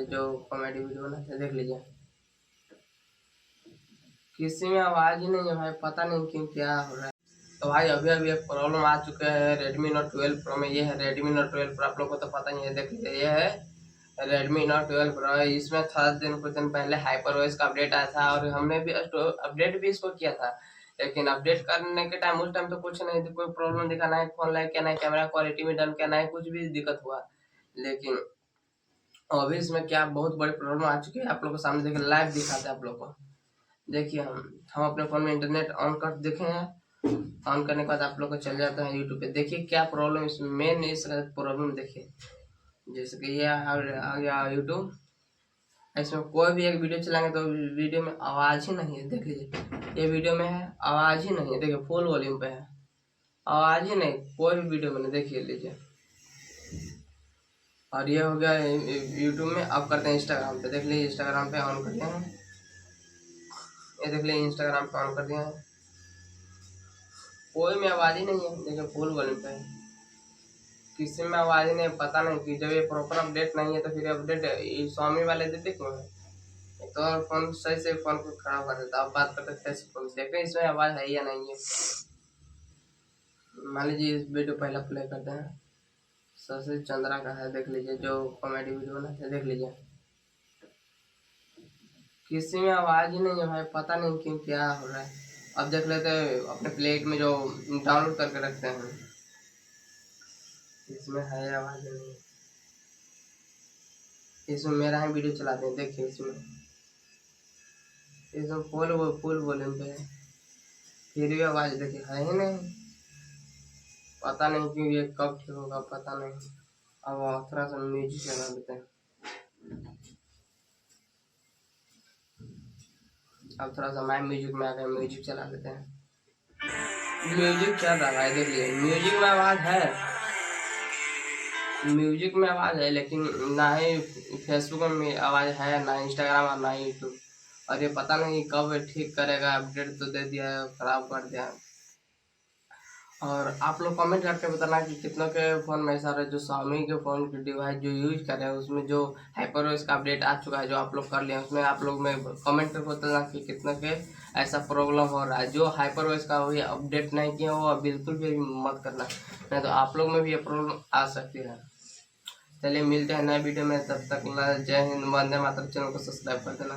लीजिए, जो comedy video बनाते हैं देख लीजिए। किसी में आवाज ही नहीं है भाई, पता नहीं क्यों क्या हो रहा है। तो भाई अभी अभी एक प्रॉब्लम आ चुका है Redmi Note 12 Pro में। ये है Redmi Note 12 Pro, आप लोग को तो पता ही है। देख लीजिए, ये है Redmi Note 12 Pro। इसमें कुछ दिन पहले HyperOS का अपडेट आया था और हमने भी अपडेट भी इसको किया था। लेकिन अपडेट करने के टाइम उस टाइम तो कुछ नहीं, कोई प्रॉब्लम दिखा, ना फोन लैग क्या, ना कैमरा क्वालिटी में डन क्या, ना कुछ भी दिक्कत हुआ। लेकिन अभी इसमें क्या बहुत बड़ी प्रॉब्लम आ चुकी है। आप लोग को सामने देखिए, लाइव दिखाते हैं आप लोग को। देखिए, हम अपने फोन में इंटरनेट ऑन कर देखे हैं। ऑन करने के बाद आप लोग को चल जाता है यूट्यूब पे। देखिए क्या प्रॉब्लम इसमें, मेन इस प्रॉब्लम देखिए। जैसे कि ये आ गया यूट्यूब, इसमें कोई भी एक वीडियो चलाएंगे तो वीडियो में आवाज ही नहीं है। देख लीजिए, ये वीडियो में है, आवाज ही नहीं है। देखिए फुल वॉल्यूम पे है, आवाज ही नहीं, कोई भी वीडियो में नहीं। देखिए लीजिए, और ये हो गया यूट्यूब में। अब करते हैं इंस्टाग्राम पे। देख लीजिए, इंस्टाग्राम पे ऑन कर दिया है। ये देख लीजिए, इंस्टाग्राम पे ऑन कर दिया है, कोई में आवाज ही नहीं है। देखिए फुल वॉल्यूम पे है, किसी में आवाज ही नहीं। पता नहीं कि जब ये प्रॉपर अपडेट नहीं है तो फिर अपडेट स्वामी वाले देते क्यों है। तो फोन सही से फोन को खराब कर देता। अब बात करते हैं फोन से, देखते हैं इसमें आवाज है या नहीं है। मान लीजिए इस वीडियो पहला प्ले करते हैं। सबसे चंद्रा का है, देख लीजिए, जो कॉमेडी वीडियो बनाते हैं। देख लीजिए, किसी में आवाज ही नहीं है भाई, पता नहीं क्यों क्या हो रहा है। अब देख लेते हैं अपने प्लेट में जो डाउनलोड करके रखते हैं, इसमें है आवाज नहीं। इसमें मेरा ही वीडियो चलाते हैं। देखिए इसमें फुल वॉल्यूम पे है, फिर भी आवाज देखिए है ही नहीं। पता नहीं क्यों, ये कब ठीक होगा पता नहीं। अब थोड़ा सा म्यूजिक लगा देते हैं। अब थोड़ा सा माई म्यूजिक में आकर म्यूजिक चला देते हैं। म्यूजिक चल रहा है, देखिए म्यूजिक में आवाज है, म्यूजिक में आवाज है, लेकिन ना ही फेसबुक में आवाज है, ना इंस्टाग्राम और ना यूट्यूब। और ये पता नहीं कब ठीक करेगा। अपडेट तो दे दिया है, खराब कर दिया है। और आप लोग कमेंट करके बताना कि कितनों के फ़ोन में ऐसा रहा, जो Xiaomi के फ़ोन की डिवाइस जो यूज कर रहे हैं उसमें जो HyperOS का अपडेट आ चुका है, जो आप लोग कर लिए उसमें आप लोग में कमेंट करके बताना कि कितनों के ऐसा प्रॉब्लम हो रहा है। जो HyperOS का वही अपडेट नहीं किया वो बिल्कुल भी मत करना, नहीं तो आप लोग में भी ये प्रॉब्लम आ सकती है। चलिए मिलते हैं नए वीडियो में, तब तक जय हिंद, वंदे मातरम। चैनल को सब्सक्राइब कर देना।